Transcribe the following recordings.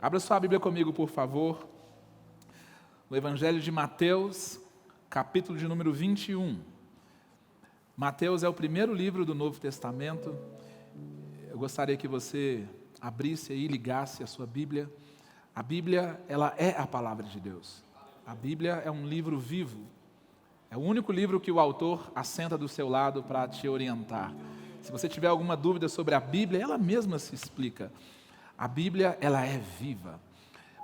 Abra sua Bíblia comigo, por favor. No Evangelho de Mateus, capítulo de número 21. Mateus é o primeiro livro do Novo Testamento. Eu gostaria que você abrisse aí, ligasse a sua Bíblia. A Bíblia, ela é a palavra de Deus. A Bíblia é um livro vivo. É o único livro que o autor assenta do seu lado para te orientar. Se você tiver alguma dúvida sobre a Bíblia, ela mesma se explica. A Bíblia, ela é viva.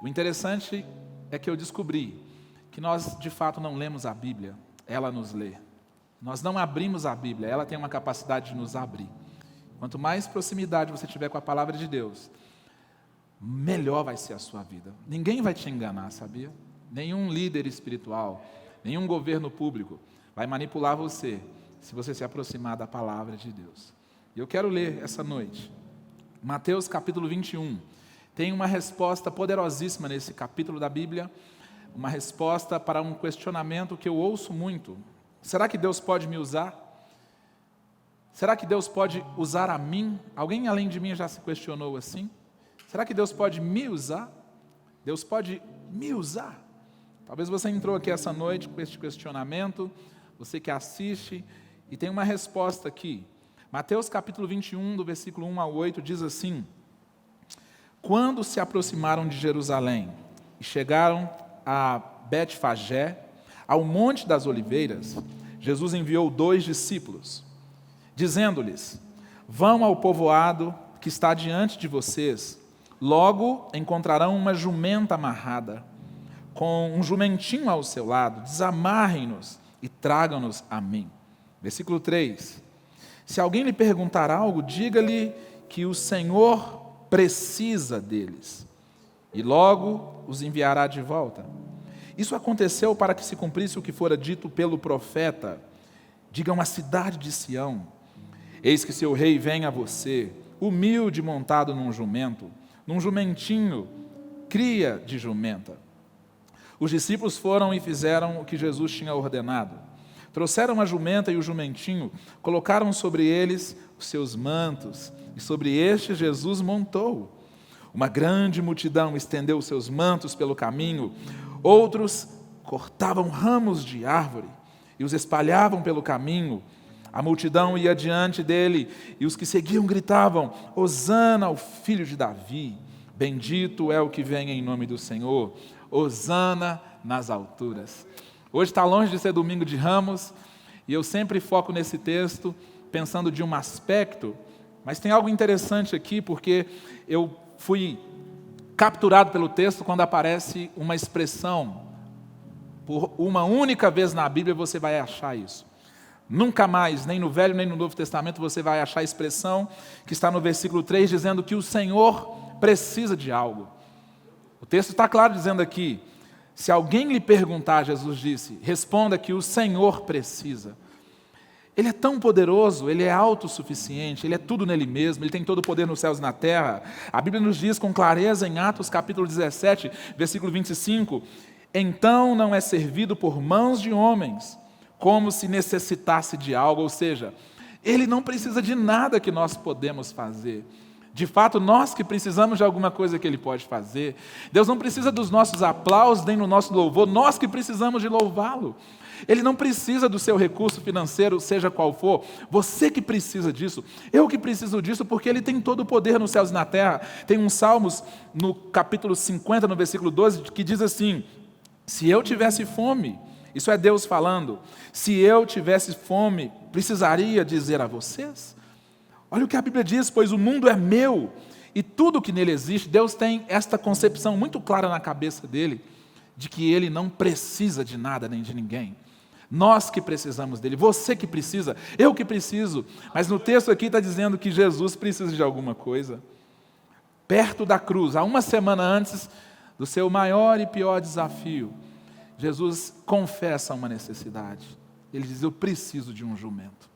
O interessante é que eu descobri que nós, de fato, não lemos a Bíblia, ela nos lê. Nós não abrimos a Bíblia, ela tem uma capacidade de nos abrir. Quanto mais proximidade você tiver com a palavra de Deus, melhor vai ser a sua vida. Ninguém vai te enganar, sabia? Nenhum líder espiritual, nenhum governo público vai manipular você se você se aproximar da palavra de Deus. E eu quero ler essa noite Mateus capítulo 21. Tem uma resposta poderosíssima nesse capítulo da Bíblia, uma resposta para um questionamento que eu ouço muito. Será que Deus pode me usar? Será que Deus pode usar a mim? Alguém além de mim já se questionou assim? Será que Deus pode me usar? Deus pode me usar? Talvez você entrou aqui essa noite com este questionamento, você que assiste, e tem uma resposta aqui. Mateus capítulo 21, do versículo 1 ao 8, diz assim: Quando se aproximaram de Jerusalém e chegaram a Betfagé, ao Monte das Oliveiras, Jesus enviou 2 discípulos, dizendo-lhes: Vão ao povoado que está diante de vocês, logo encontrarão uma jumenta amarrada, com um jumentinho ao seu lado, desamarrem-nos e tragam-nos a mim. Versículo 3. Se alguém lhe perguntar algo, diga-lhe que o Senhor precisa deles, e logo os enviará de volta. Isso aconteceu para que se cumprisse o que fora dito pelo profeta: digam à cidade de Sião, eis que seu rei vem a você, humilde montado num jumento, num jumentinho, cria de jumenta. Os discípulos foram e fizeram o que Jesus tinha ordenado. Trouxeram a jumenta e o jumentinho, colocaram sobre eles os seus mantos, e sobre estes Jesus montou. Uma grande multidão estendeu os seus mantos pelo caminho, outros cortavam ramos de árvore e os espalhavam pelo caminho. A multidão ia diante dele, e os que seguiam gritavam: Hosana ao filho de Davi, bendito é o que vem em nome do Senhor, Hosana nas alturas. Hoje está longe de ser domingo de Ramos, e eu sempre foco nesse texto, pensando de um aspecto, mas tem algo interessante aqui, porque eu fui capturado pelo texto quando aparece uma expressão. Por uma única vez na Bíblia você vai achar isso. Nunca mais, nem no Velho nem no Novo Testamento, você vai achar a expressão que está no versículo 3, dizendo que o Senhor precisa de algo. O texto está claro dizendo aqui: se alguém lhe perguntar, Jesus disse, responda que o Senhor precisa. Ele é tão poderoso, Ele é autossuficiente, Ele é tudo nele mesmo, Ele tem todo o poder nos céus e na terra. A Bíblia nos diz com clareza em Atos capítulo 17, versículo 25, então não é servido por mãos de homens, como se necessitasse de algo, ou seja, Ele não precisa de nada que nós podemos fazer. De fato, nós que precisamos de alguma coisa que Ele pode fazer. Deus não precisa dos nossos aplausos, nem do nosso louvor, nós que precisamos de louvá-lo. Ele não precisa do seu recurso financeiro, seja qual for, você que precisa disso, eu que preciso disso, porque Ele tem todo o poder nos céus e na terra. Tem um Salmos, no capítulo 50, no versículo 12, que diz assim: se eu tivesse fome, isso é Deus falando, se eu tivesse fome, precisaria dizer a vocês? Olha o que a Bíblia diz: pois o mundo é meu e tudo que nele existe. Deus tem esta concepção muito clara na cabeça dele, de que Ele não precisa de nada nem de ninguém. Nós que precisamos dele, você que precisa, eu que preciso. Mas no texto aqui está dizendo que Jesus precisa de alguma coisa. Perto da cruz, há uma semana antes do seu maior e pior desafio, Jesus confessa uma necessidade. Ele diz: eu preciso de um jumento.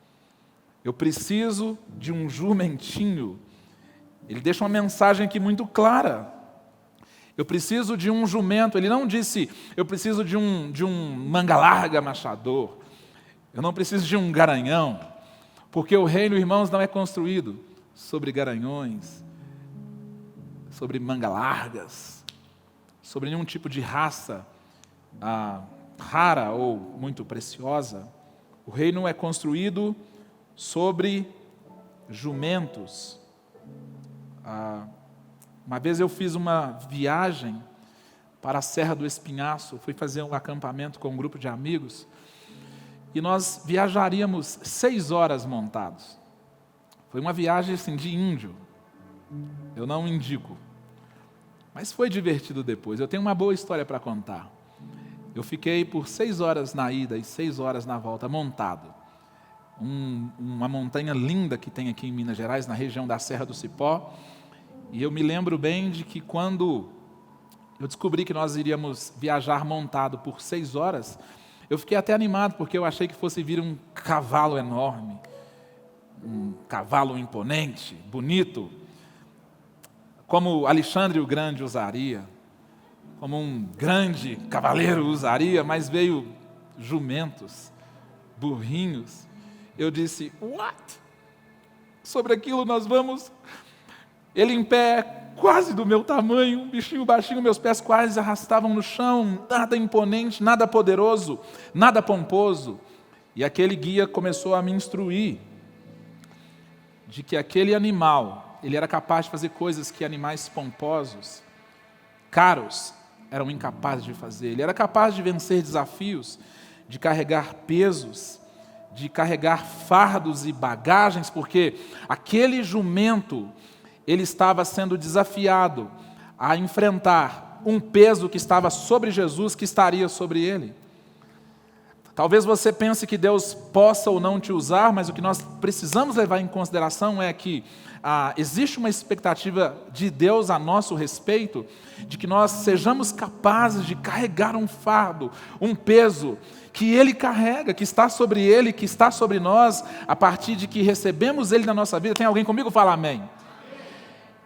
Eu preciso de um jumentinho. Ele deixa uma mensagem aqui muito clara. Eu preciso de um jumento. Ele não disse: eu preciso de um manga larga machador. Eu não preciso de um garanhão. Porque o reino, irmãos, não é construído sobre garanhões, sobre manga largas, sobre nenhum tipo de raça rara ou muito preciosa. O reino é construído sobre jumentos. Uma vez eu fiz uma viagem para a Serra do Espinhaço, fui fazer um acampamento com um grupo de amigos, e nós viajaríamos 6 horas montados. Foi uma viagem assim, de índio, eu não indico, mas foi divertido depois. Eu tenho uma boa história para contar. Eu fiquei por 6 horas na ida e 6 horas na volta montado. Uma montanha linda que tem aqui em Minas Gerais, na região da Serra do Cipó, e eu me lembro bem de que quando eu descobri que nós iríamos viajar montado por 6 horas, eu fiquei até animado, porque eu achei que fosse vir um cavalo enorme, um cavalo imponente, bonito, como Alexandre o Grande usaria, como um grande cavaleiro usaria, mas veio jumentos, burrinhos. Eu disse, what? Sobre aquilo nós vamos... Ele em pé, quase do meu tamanho, um bichinho baixinho, meus pés quase arrastavam no chão, nada imponente, nada poderoso, nada pomposo. E aquele guia começou a me instruir de que aquele animal, ele era capaz de fazer coisas que animais pomposos, caros, eram incapazes de fazer. Ele era capaz de vencer desafios, de carregar pesos, de carregar fardos e bagagens, porque aquele jumento, ele estava sendo desafiado a enfrentar um peso que estava sobre Jesus, que estaria sobre ele. Talvez você pense que Deus possa ou não te usar, mas o que nós precisamos levar em consideração é que existe uma expectativa de Deus a nosso respeito, de que nós sejamos capazes de carregar um fardo, um peso que Ele carrega, que está sobre Ele, que está sobre nós, a partir de que recebemos Ele na nossa vida. Tem alguém comigo? Fala amém.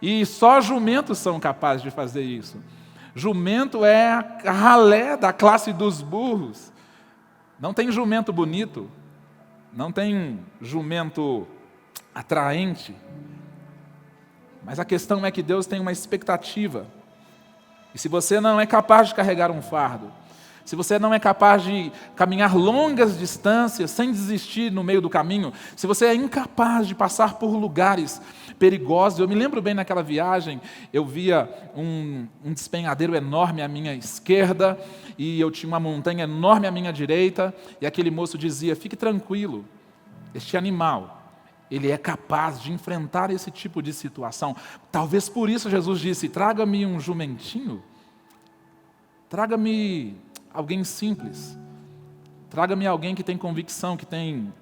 E só jumentos são capazes de fazer isso. Jumento é a ralé da classe dos burros. Não tem jumento bonito, não tem jumento atraente, mas a questão é que Deus tem uma expectativa. E se você não é capaz de carregar um fardo, se você não é capaz de caminhar longas distâncias sem desistir no meio do caminho, se você é incapaz de passar por lugares perigosos. Eu me lembro bem naquela viagem, eu via um despenhadeiro enorme à minha esquerda, e eu tinha uma montanha enorme à minha direita, e aquele moço dizia, fique tranquilo, este animal, ele é capaz de enfrentar esse tipo de situação. Talvez por isso Jesus disse, traga-me um jumentinho, traga-me alguém simples, traga-me alguém que tem convicção, que tem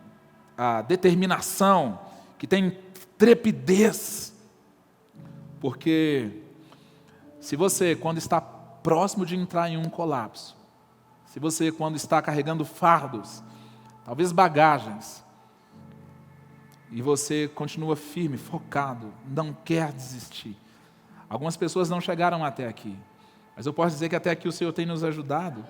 determinação, que tem trepidez. Porque se você, quando está próximo de entrar em um colapso, se você, quando está carregando fardos, talvez bagagens, e você continua firme, focado, não quer desistir. Algumas pessoas não chegaram até aqui, mas eu posso dizer que até aqui o Senhor tem nos ajudado.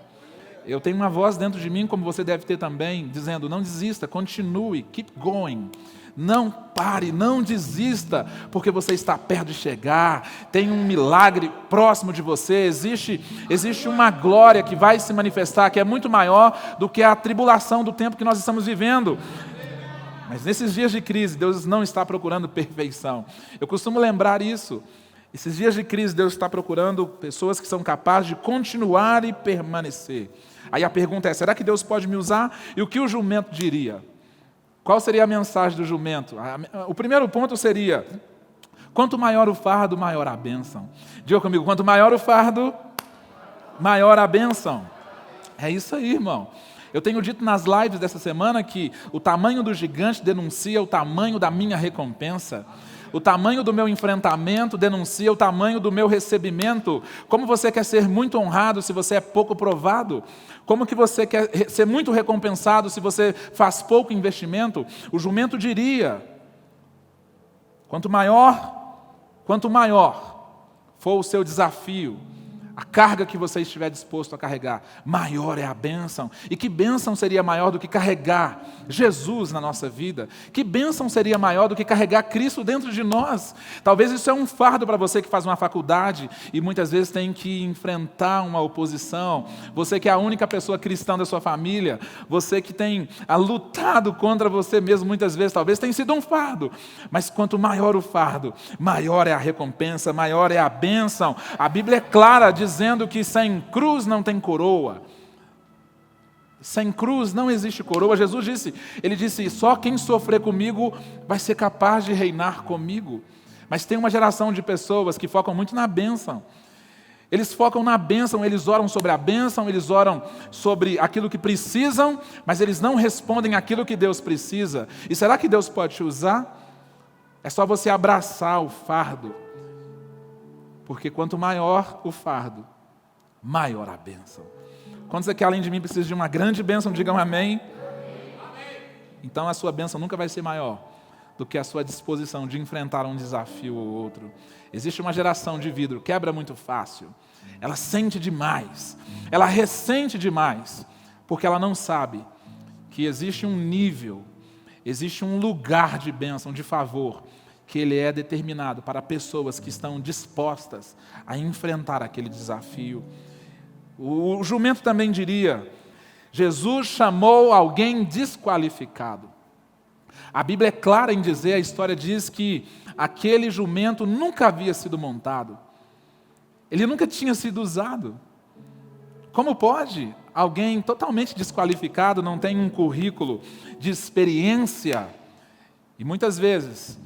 Eu tenho uma voz dentro de mim, como você deve ter também, dizendo, não desista, continue, keep going. Não pare, não desista, porque você está perto de chegar, tem um milagre próximo de você, existe uma glória que vai se manifestar, que é muito maior do que a tribulação do tempo que nós estamos vivendo. Mas nesses dias de crise, Deus não está procurando perfeição. Eu costumo lembrar isso. Esses dias de crise, Deus está procurando pessoas que são capazes de continuar e permanecer. Aí a pergunta é, será que Deus pode me usar? E o que o jumento diria? Qual seria a mensagem do jumento? O primeiro ponto seria, quanto maior o fardo, maior a bênção. Diga comigo, quanto maior o fardo, maior a bênção. É isso aí, irmão. Eu tenho dito nas lives dessa semana que o tamanho do gigante denuncia o tamanho da minha recompensa. O tamanho do meu enfrentamento denuncia o tamanho do meu recebimento. Como você quer ser muito honrado se você é pouco provado? Como que você quer ser muito recompensado se você faz pouco investimento? O jumento diria, quanto maior for o seu desafio, a carga que você estiver disposto a carregar, maior é a bênção. E que bênção seria maior do que carregar Jesus na nossa vida? Que bênção seria maior do que carregar Cristo dentro de nós? Talvez isso é um fardo para você que faz uma faculdade e muitas vezes tem que enfrentar uma oposição. Você que é a única pessoa cristã da sua família, você que tem lutado contra você mesmo muitas vezes, talvez tenha sido um fardo. Mas quanto maior o fardo, maior é a recompensa, maior é a bênção. A Bíblia é clara, dizendo que sem cruz não tem coroa. Sem cruz não existe coroa. Jesus disse, ele disse, só quem sofrer comigo vai ser capaz de reinar comigo. Mas tem uma geração de pessoas que focam muito na bênção. Eles focam na bênção, eles oram sobre a bênção, eles oram sobre aquilo que precisam, mas eles não respondem aquilo que Deus precisa. E será que Deus pode te usar? É só você abraçar o fardo. Porque quanto maior o fardo, maior a bênção. Quantos aqui além de mim precisam de uma grande bênção, digam amém. Então a sua bênção nunca vai ser maior do que a sua disposição de enfrentar um desafio ou outro. Existe uma geração de vidro, quebra muito fácil. Ela sente demais, ela ressente demais, porque ela não sabe que existe um nível, existe um lugar de bênção, de favor, que ele é determinado para pessoas que estão dispostas a enfrentar aquele desafio. O jumento também diria, Jesus chamou alguém desqualificado. A Bíblia é clara em dizer, a história diz que aquele jumento nunca havia sido montado. Ele nunca tinha sido usado. Como pode alguém totalmente desqualificado, não tem um currículo de experiência? E muitas vezes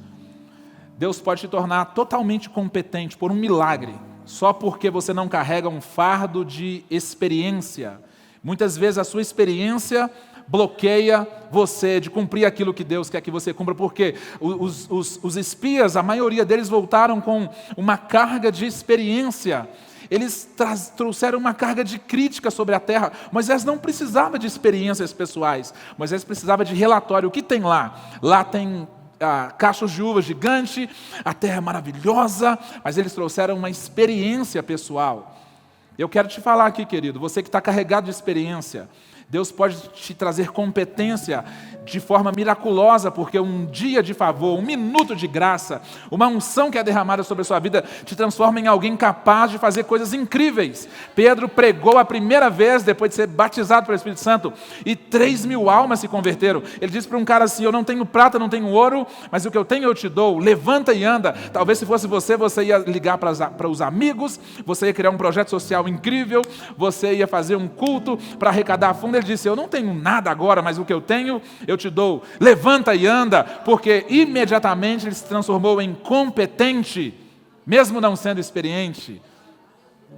Deus pode te tornar totalmente competente por um milagre, só porque você não carrega um fardo de experiência. Muitas vezes a sua experiência bloqueia você de cumprir aquilo que Deus quer que você cumpra, porque os espias, a maioria deles voltaram com uma carga de experiência. Eles trouxeram uma carga de crítica sobre a terra. Moisés não precisava de experiências pessoais, Moisés precisava de relatório. O que tem lá? Lá tem cachos de uva gigante, a terra é maravilhosa, mas eles trouxeram uma experiência pessoal. Eu quero te falar aqui, querido, você que está carregado de experiência, Deus pode te trazer competência de forma miraculosa, porque um dia de favor, um minuto de graça, uma unção que é derramada sobre a sua vida, te transforma em alguém capaz de fazer coisas incríveis. Pedro pregou a primeira vez, depois de ser batizado pelo Espírito Santo, e 3.000 almas se converteram. Ele disse para um cara assim, eu não tenho prata, não tenho ouro, mas o que eu tenho eu te dou, levanta e anda. Talvez se fosse você ia ligar para os amigos, você ia criar um projeto social incrível, você ia fazer um culto para arrecadar fundo. Ele disse, eu não tenho nada agora, mas o que eu tenho, eu te dou. Levanta e anda, porque imediatamente ele se transformou em competente, mesmo não sendo experiente.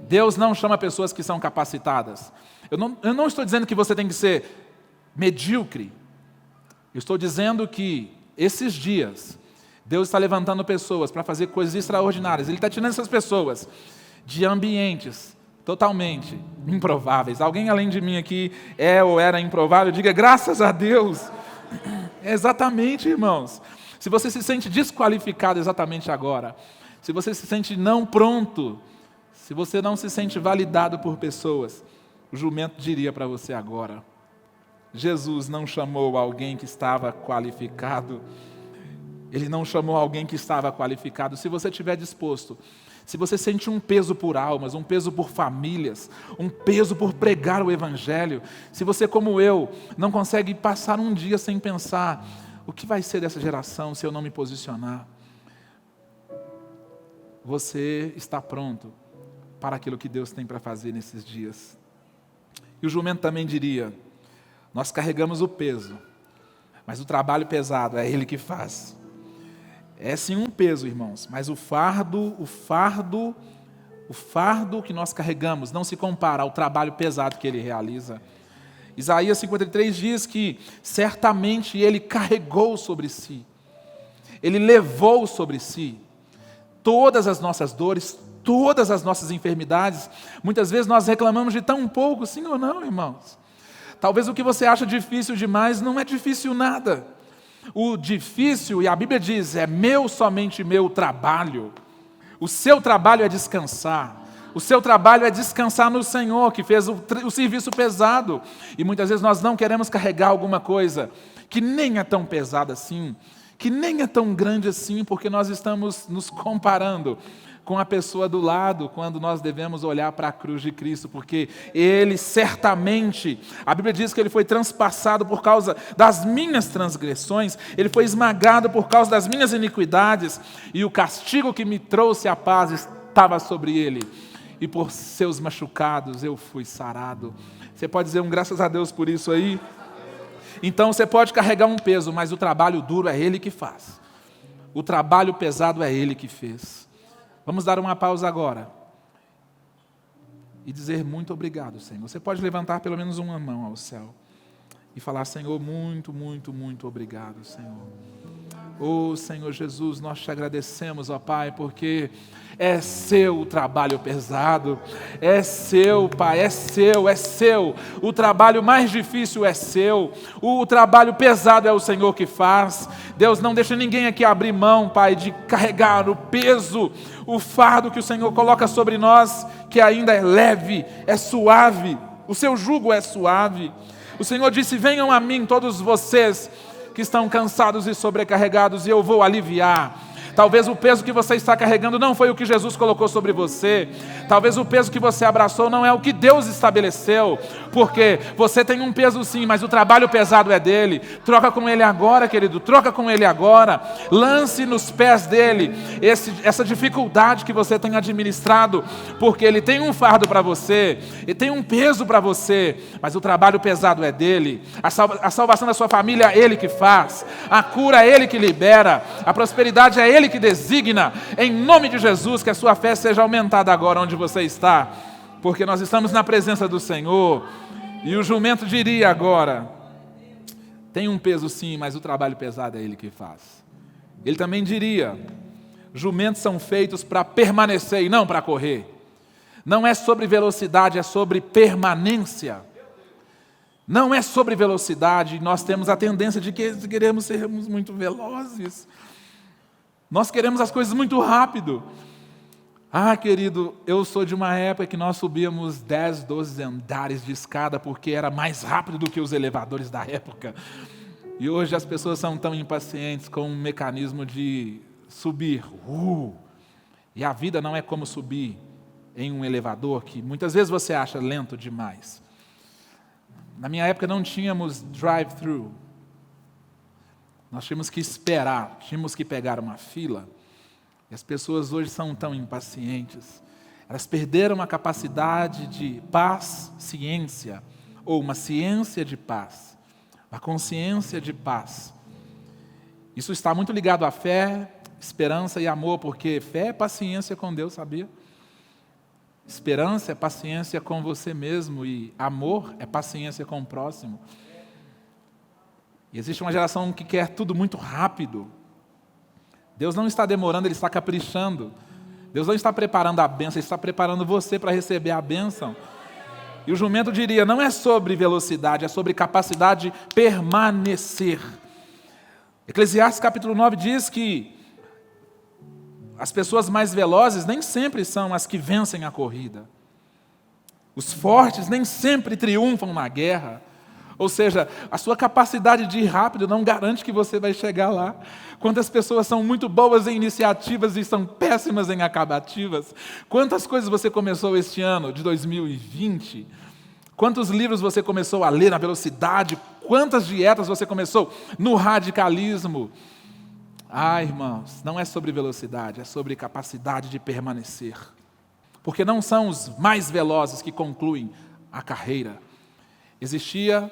Deus não chama pessoas que são capacitadas. Eu não estou dizendo que você tem que ser medíocre. Eu estou dizendo que esses dias, Deus está levantando pessoas para fazer coisas extraordinárias. Ele está tirando essas pessoas de ambientes totalmente improváveis. Alguém além de mim aqui é ou era improvável? Diga graças a Deus. Exatamente, irmãos. Se você se sente desqualificado exatamente agora, se você se sente não pronto, se você não se sente validado por pessoas, o jumento diria para você agora, Jesus não chamou alguém que estava qualificado. Ele não chamou alguém que estava qualificado. Se você estiver disposto, se você sente um peso por almas, um peso por famílias, um peso por pregar o Evangelho, se você, como eu, não consegue passar um dia sem pensar, o que vai ser dessa geração se eu não me posicionar? Você está pronto para aquilo que Deus tem para fazer nesses dias. E o jumento também diria, nós carregamos o peso, mas o trabalho pesado é Ele que faz. É sim um peso, irmãos, mas o fardo que nós carregamos não se compara ao trabalho pesado que Ele realiza. Isaías 53 diz que certamente Ele carregou sobre si, Ele levou sobre si todas as nossas dores, todas as nossas enfermidades. Muitas vezes nós reclamamos de tão pouco, sim ou não, irmãos? Talvez o que você acha difícil demais não é difícil nada. O difícil, e a Bíblia diz, é somente meu trabalho. O seu trabalho é descansar. O seu trabalho é descansar no Senhor, que fez o serviço pesado. E muitas vezes nós não queremos carregar alguma coisa que nem é tão pesada assim, que nem é tão grande assim, porque nós estamos nos comparando com a pessoa do lado, quando nós devemos olhar para a cruz de Cristo, porque Ele certamente, a Bíblia diz que Ele foi transpassado por causa das minhas transgressões, Ele foi esmagado por causa das minhas iniquidades, e o castigo que me trouxe a paz estava sobre Ele, e por seus machucados eu fui sarado. Você pode dizer um graças a Deus por isso aí? Então você pode carregar um peso, mas o trabalho duro é Ele que faz. O trabalho pesado é Ele que fez. Vamos dar uma pausa agora e dizer muito obrigado, Senhor. Você pode levantar pelo menos uma mão ao céu e falar: Senhor, muito, muito, muito obrigado, Senhor. Oh, Senhor Jesus, nós te agradecemos, ó Pai, porque é seu o trabalho pesado, é seu, Pai, é seu. O trabalho mais difícil é seu, o trabalho pesado é o Senhor que faz. Deus, não deixa ninguém aqui abrir mão, Pai, de carregar o peso, o fardo que o Senhor coloca sobre nós, que ainda é leve, é suave, o seu jugo é suave. O Senhor disse: venham a mim todos vocês que estão cansados e sobrecarregados, e eu vou aliviar. Talvez o peso que você está carregando não foi o que Jesus colocou sobre você. Talvez o peso que você abraçou não é o que Deus estabeleceu. Porque você tem um peso sim, mas o trabalho pesado é dele. Troca com ele agora, querido. Troca com ele agora. Lance nos pés dele essa dificuldade que você tem administrado. Porque ele tem um fardo para você. Ele tem um peso para você. Mas o trabalho pesado é dele. A salvação da sua família é ele que faz. A cura é ele que libera. A prosperidade é ele que designa. Em nome de Jesus, que a sua fé seja aumentada agora onde você está, porque nós estamos na presença do Senhor. E o jumento diria agora: tem um peso sim, mas o trabalho pesado é ele que faz. Ele também diria: jumentos são feitos para permanecer e não para correr. Não é sobre velocidade, é sobre permanência. Não é sobre velocidade. Nós temos a tendência de que queremos sermos muito velozes. Nós queremos as coisas muito rápido. Ah, querido, eu sou de uma época que nós subíamos 10, 12 andares de escada porque era mais rápido do que os elevadores da época. E hoje as pessoas são tão impacientes com um mecanismo de subir. E a vida não é como subir em um elevador, que muitas vezes você acha lento demais. Na minha época não tínhamos drive-thru. Nós tínhamos que esperar, tínhamos que pegar uma fila. E as pessoas hoje são tão impacientes. Elas perderam a capacidade de paz, ciência, ou uma ciência de paz, a consciência de paz. Isso está muito ligado à fé, esperança e amor, porque fé é paciência com Deus, sabia? Esperança é paciência com você mesmo e amor é paciência com o próximo. E existe uma geração que quer tudo muito rápido. Deus não está demorando, Ele está caprichando. Deus não está preparando a bênção, Ele está preparando você para receber a bênção. E o jumento diria: não é sobre velocidade, é sobre capacidade de permanecer. Eclesiastes capítulo 9 diz que as pessoas mais velozes nem sempre são as que vencem a corrida. Os fortes nem sempre triunfam na guerra. Ou seja, a sua capacidade de ir rápido não garante que você vai chegar lá. Quantas pessoas são muito boas em iniciativas e são péssimas em acabativas? Quantas coisas você começou este ano de 2020? Quantos livros você começou a ler na velocidade? Quantas dietas você começou no radicalismo? Ah, irmãos, não é sobre velocidade, é sobre capacidade de permanecer. Porque não são os mais velozes que concluem a carreira. Existia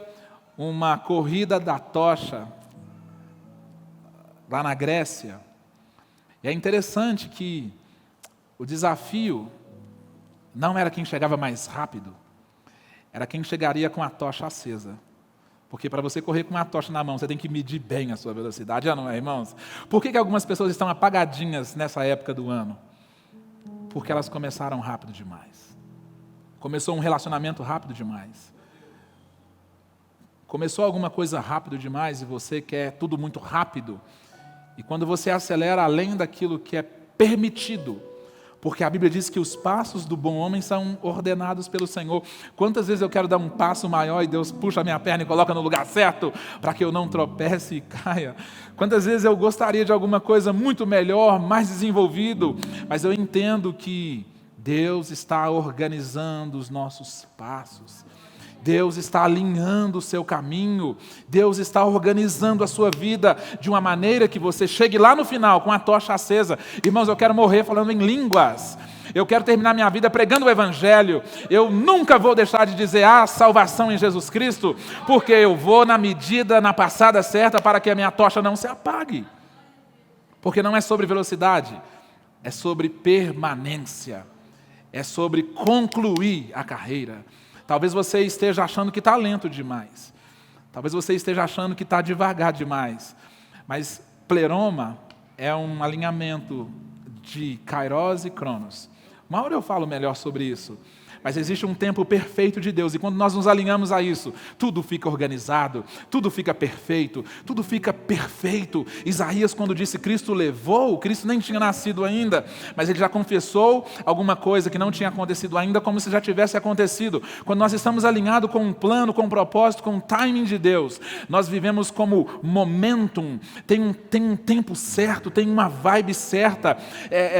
uma corrida da tocha lá na Grécia. E é interessante que o desafio não era quem chegava mais rápido, era quem chegaria com a tocha acesa. Porque para você correr com uma tocha na mão, você tem que medir bem a sua velocidade, já não é, irmãos? Por que algumas pessoas estão apagadinhas nessa época do ano? Porque elas começaram rápido demais. Começou um relacionamento rápido demais. Começou alguma coisa rápido demais e você quer tudo muito rápido. E quando você acelera além daquilo que é permitido, Porque a Bíblia diz que os passos do bom homem são ordenados pelo Senhor. Quantas vezes eu quero dar um passo maior e Deus puxa a minha perna e coloca no lugar certo para que eu não tropece e caia? Quantas vezes eu gostaria de alguma coisa muito melhor, mais desenvolvido, mas eu entendo que Deus está organizando os nossos passos. Deus está alinhando o seu caminho, Deus está organizando a sua vida de uma maneira que você chegue lá no final com a tocha acesa. Irmãos, eu quero morrer falando em línguas, eu quero terminar minha vida pregando o Evangelho, eu nunca vou deixar de dizer há salvação em Jesus Cristo, porque eu vou na medida, na passada certa para que a minha tocha não se apague. Porque não é sobre velocidade, é sobre permanência, é sobre concluir a carreira. Talvez você esteja achando que está lento demais. Talvez você esteja achando que está devagar demais. Mas pleroma é um alinhamento de Kairos e Cronos. Uma hora eu falo melhor sobre isso. Mas existe um tempo perfeito de Deus, e quando nós nos alinhamos a isso, tudo fica organizado, tudo fica perfeito, tudo fica perfeito. Isaías, quando disse Cristo levou, Cristo nem tinha nascido ainda, mas ele já confessou alguma coisa que não tinha acontecido ainda, como se já tivesse acontecido. Quando nós estamos alinhados com um plano, com um propósito, com um timing de Deus, nós vivemos como momentum, tem um tempo certo, tem uma vibe certa.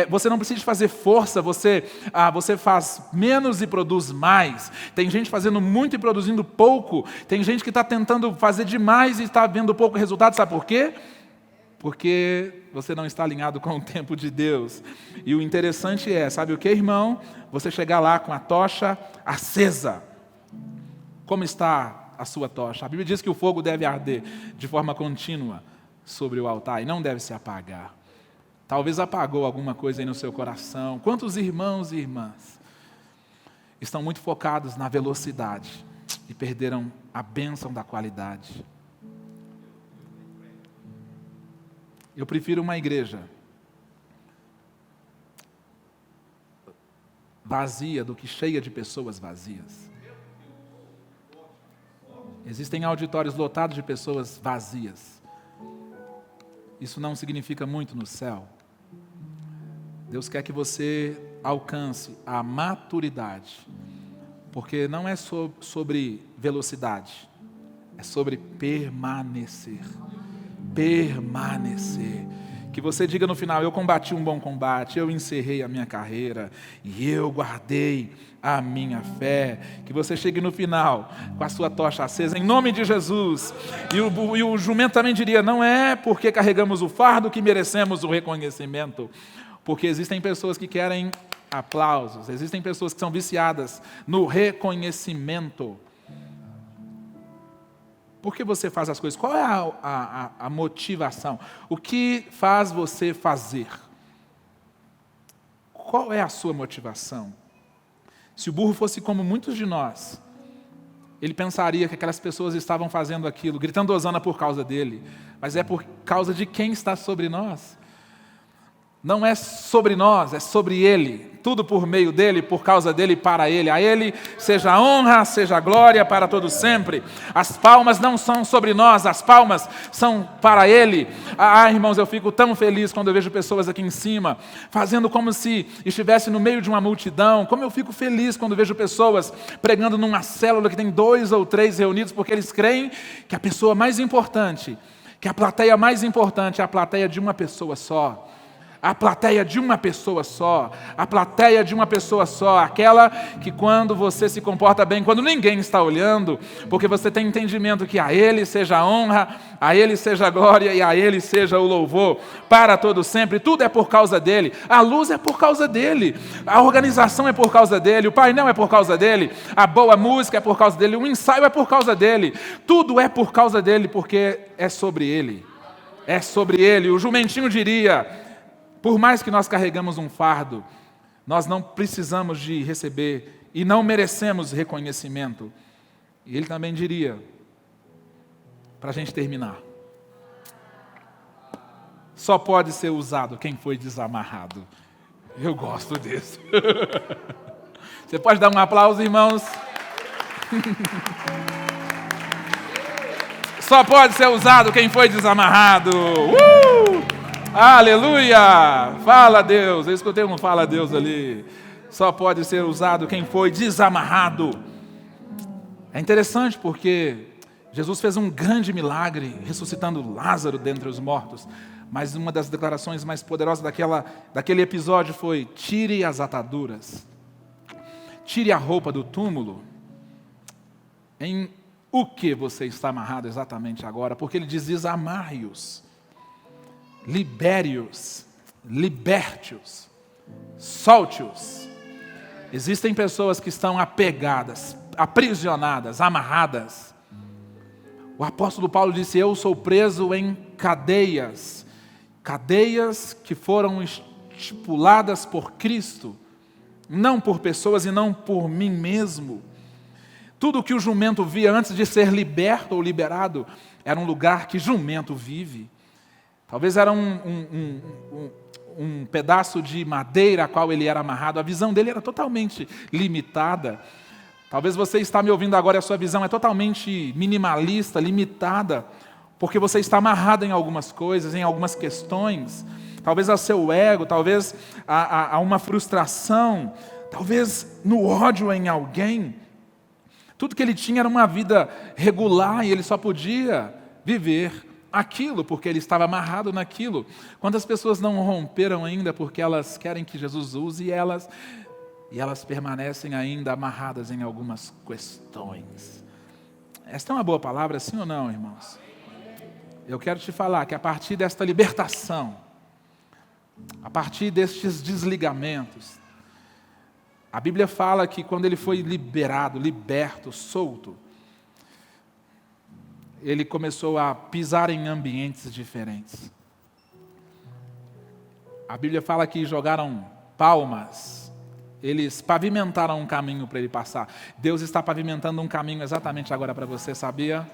Você não precisa fazer força, você faz menos e produz mais. Tem gente fazendo muito e produzindo pouco. Tem gente que está tentando fazer demais e está vendo pouco resultado. Sabe por quê? Porque você não está alinhado com o tempo de Deus. E o interessante é, sabe o que, irmão? Você chegar lá com a tocha acesa. Como está a sua tocha? A Bíblia diz que o fogo deve arder de forma contínua sobre o altar e não deve se apagar. Talvez apagou alguma coisa aí no seu coração. Quantos irmãos e irmãs estão muito focados na velocidade e perderam a bênção da qualidade? Eu prefiro uma igreja vazia do que cheia de pessoas vazias. Existem auditórios lotados de pessoas vazias. Isso não significa muito no céu. Deus quer que você alcance a maturidade, porque não é sobre velocidade, é sobre permanecer. Permanecer. Que você diga no final: eu combati um bom combate, eu encerrei a minha carreira e eu guardei a minha fé. Que você chegue no final com a sua tocha acesa, em nome de Jesus. E o jumento também diria: não é porque carregamos o fardo que merecemos o reconhecimento. Porque existem pessoas que querem aplausos, existem pessoas que são viciadas no reconhecimento. Por que você faz as coisas? Qual é a motivação? O que faz você fazer? Qual é a sua motivação? Se o burro fosse como muitos de nós, ele pensaria que aquelas pessoas estavam fazendo aquilo, gritando hosana por causa dele, mas é por causa de quem está sobre nós. Não é sobre nós, é sobre Ele. Tudo por meio dEle, por causa dEle e para Ele. A Ele seja a honra, seja a glória para todos sempre. As palmas não são sobre nós, as palmas são para Ele. Irmãos, eu fico tão feliz quando eu vejo pessoas aqui em cima, fazendo como se estivesse no meio de uma multidão. Como eu fico feliz quando vejo pessoas pregando numa célula que tem 2 ou 3 reunidos, porque eles creem que a pessoa mais importante, que a plateia mais importante é a plateia de uma pessoa só. A plateia de uma pessoa só, a plateia de uma pessoa só, aquela que quando você se comporta bem, quando ninguém está olhando, porque você tem entendimento que a Ele seja a honra, a Ele seja a glória e a Ele seja o louvor para todo sempre. Tudo é por causa dEle, a luz é por causa dEle, a organização é por causa dEle, o painel é por causa dEle, a boa música é por causa dEle, o ensaio é por causa dEle, tudo é por causa dEle, porque é sobre Ele, é sobre Ele. O jumentinho diria: por mais que nós carregamos um fardo, nós não precisamos de receber e não merecemos reconhecimento. E ele também diria, para a gente terminar: só pode ser usado quem foi desamarrado. Eu gosto disso. Você pode dar um aplauso, irmãos? Só pode ser usado quem foi desamarrado. Aleluia! Fala Deus, eu escutei um fala Deus ali. Só pode ser usado quem foi desamarrado. É interessante porque Jesus fez um grande milagre ressuscitando Lázaro dentre os mortos. Mas uma das declarações mais poderosas daquele episódio foi: tire as ataduras, tire a roupa do túmulo. Em o que você está amarrado exatamente agora? Porque ele diz: desamarre-os, libere-os, liberte-os, solte-os. Existem pessoas que estão apegadas, aprisionadas, amarradas. O apóstolo Paulo disse: eu sou preso em cadeias, cadeias que foram estipuladas por Cristo, não por pessoas e não por mim mesmo. Tudo que o jumento via antes de ser liberto ou liberado era um lugar que jumento vive. Talvez era um pedaço de madeira a qual ele era amarrado. A visão dele era totalmente limitada. Talvez você está me ouvindo agora e a sua visão é totalmente minimalista, limitada, porque você está amarrado em algumas coisas, em algumas questões. Talvez ao seu ego, talvez a uma frustração, talvez no ódio em alguém. Tudo que ele tinha era uma vida regular e ele só podia viver aquilo, porque ele estava amarrado naquilo. Quantas pessoas não romperam ainda porque elas querem que Jesus use e elas permanecem ainda amarradas em algumas questões. Esta é uma boa palavra, sim ou não, irmãos? Eu quero te falar que a partir desta libertação, a partir destes desligamentos, a Bíblia fala que quando ele foi liberado, liberto, solto, ele começou a pisar em ambientes diferentes. A Bíblia fala que jogaram palmas, eles pavimentaram um caminho para ele passar. Deus está pavimentando um caminho exatamente agora para você, sabia?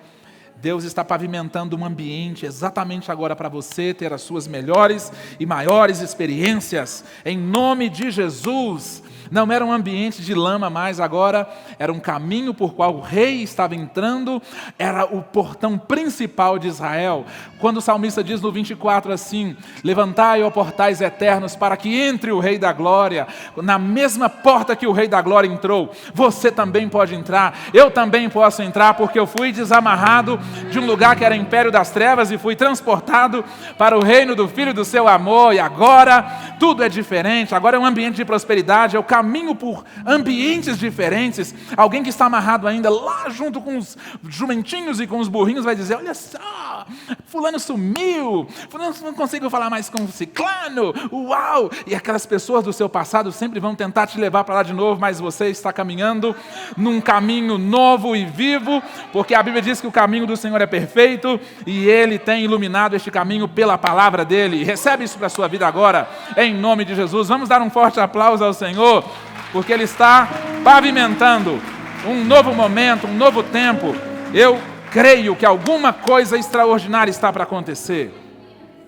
Deus está pavimentando um ambiente exatamente agora para você ter as suas melhores e maiores experiências, em nome de Jesus. Não era um ambiente de lama mais, agora era um caminho por qual o rei estava entrando, era o portão principal de Israel. Quando o salmista diz no 24 assim: levantai, ó portais eternos, para que entre o rei da glória. Na mesma porta que o rei da glória entrou, você também pode entrar, eu também posso entrar, porque eu fui desamarrado de um lugar que era império das trevas e fui transportado para o reino do Filho do seu amor, e agora tudo é diferente, agora é um ambiente de prosperidade, é o caminho por ambientes diferentes. Alguém que está amarrado ainda lá junto com os jumentinhos e com os burrinhos vai dizer: olha só, fulano sumiu, fulano não consigo falar mais com o ciclano, uau! E aquelas pessoas do seu passado sempre vão tentar te levar para lá de novo, mas você está caminhando num caminho novo e vivo, porque a Bíblia diz que o caminho do Senhor é perfeito e Ele tem iluminado este caminho pela palavra dEle. Recebe isso para a sua vida agora, em nome de Jesus. Vamos dar um forte aplauso ao Senhor, porque Ele está pavimentando um novo momento, um novo tempo. Eu creio que alguma coisa extraordinária está para acontecer.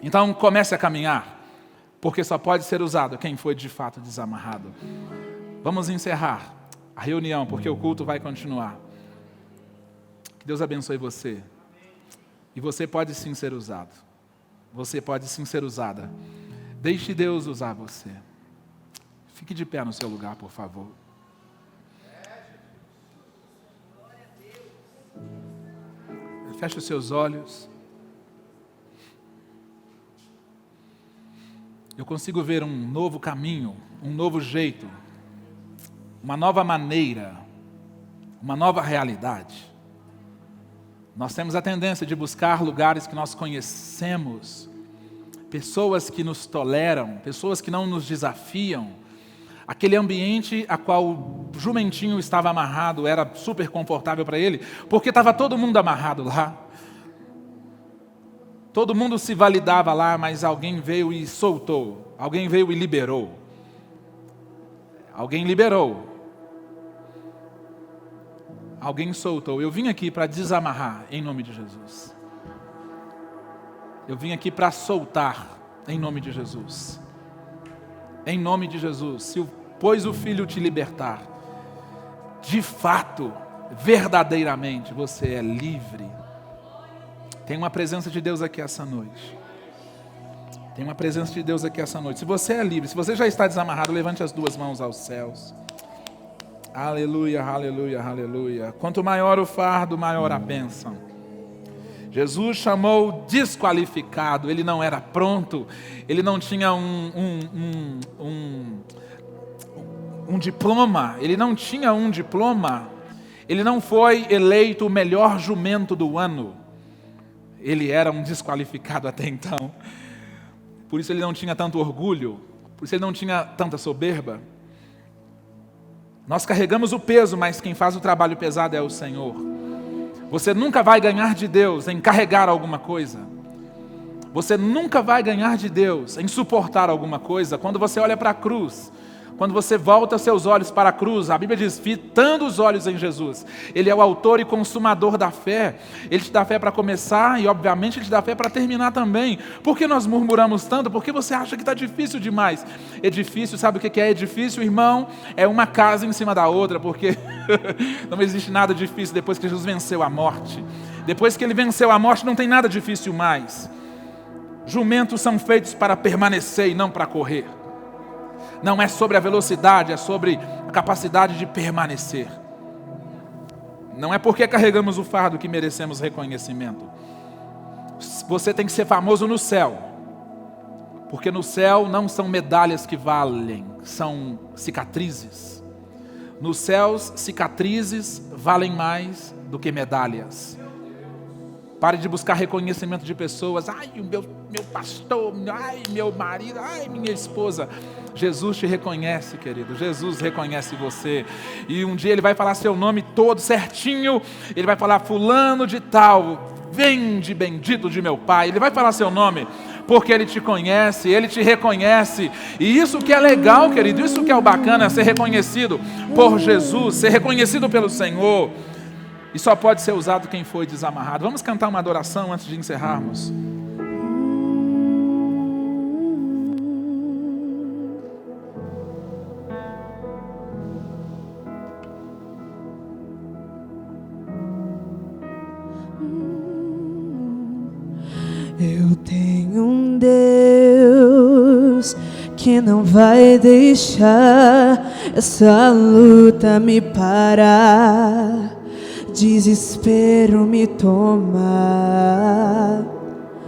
Então comece a caminhar, porque só pode ser usado quem foi de fato desamarrado. Vamos encerrar a reunião, porque o culto vai continuar. Que Deus abençoe você. E você pode sim ser usado. Você pode sim ser usada. Deixe Deus usar você. Fique de pé no seu lugar, por favor. Feche os seus olhos. Eu consigo ver um novo caminho, um novo jeito, uma nova maneira, uma nova realidade. Nós temos a tendência de buscar lugares que nós conhecemos, pessoas que nos toleram, pessoas que não nos desafiam. Aquele ambiente a qual o jumentinho estava amarrado era super confortável para ele, porque estava todo mundo amarrado lá. Todo mundo se validava lá, mas alguém veio e soltou. Alguém veio e liberou. Alguém liberou. Alguém soltou. Eu vim aqui para desamarrar, em nome de Jesus. Eu vim aqui para soltar, em nome de Jesus. Em nome de Jesus. Pois o Filho te libertar, de fato, verdadeiramente, você é livre. Tem uma presença de Deus aqui essa noite. Tem uma presença de Deus aqui essa noite. Se você é livre, se você já está desamarrado, levante as duas mãos aos céus. Aleluia, aleluia, aleluia. Quanto maior o fardo, maior a bênção. Jesus chamou desqualificado, ele não era pronto, ele não tinha um diploma, ele não tinha um diploma, ele não foi eleito o melhor jumento do ano, ele era um desqualificado até então. Por isso ele não tinha tanto orgulho, por isso ele não tinha tanta soberba. Nós carregamos o peso, mas quem faz o trabalho pesado é o Senhor. Você nunca vai ganhar de Deus em carregar alguma coisa. Você nunca vai ganhar de Deus em suportar alguma coisa. Quando você olha para a cruz, quando você volta seus olhos para a cruz, a Bíblia diz, fitando os olhos em Jesus. Ele é o autor e consumador da fé. Ele te dá fé para começar e, obviamente, Ele te dá fé para terminar também. Por que nós murmuramos tanto? Porque você acha que está difícil demais. Edifício, sabe o que é edifício, irmão? É uma casa em cima da outra, porque não existe nada difícil depois que Jesus venceu a morte. Depois que Ele venceu a morte, não tem nada difícil mais. Jumentos são feitos para permanecer e não para correr. Não é sobre a velocidade, é sobre a capacidade de permanecer. Não é porque carregamos o fardo que merecemos reconhecimento. Você tem que ser famoso no céu, porque no céu não são medalhas que valem, são cicatrizes. Nos céus, cicatrizes valem mais do que medalhas. Pare de buscar reconhecimento de pessoas. Ai, o meu pastor, ai, meu marido, ai, minha esposa. Jesus te reconhece, querido. Jesus reconhece você. E um dia Ele vai falar seu nome todo certinho. Ele vai falar fulano de tal. Vende bendito de meu Pai. Ele vai falar seu nome porque Ele te conhece, Ele te reconhece. E isso que é legal, querido. Isso que é o bacana, é ser reconhecido por Jesus. Ser reconhecido pelo Senhor. E só pode ser usado quem foi desamarrado. Vamos cantar uma adoração antes de encerrarmos. Eu tenho um Deus que não vai deixar essa luta me parar. Desespero me tomar.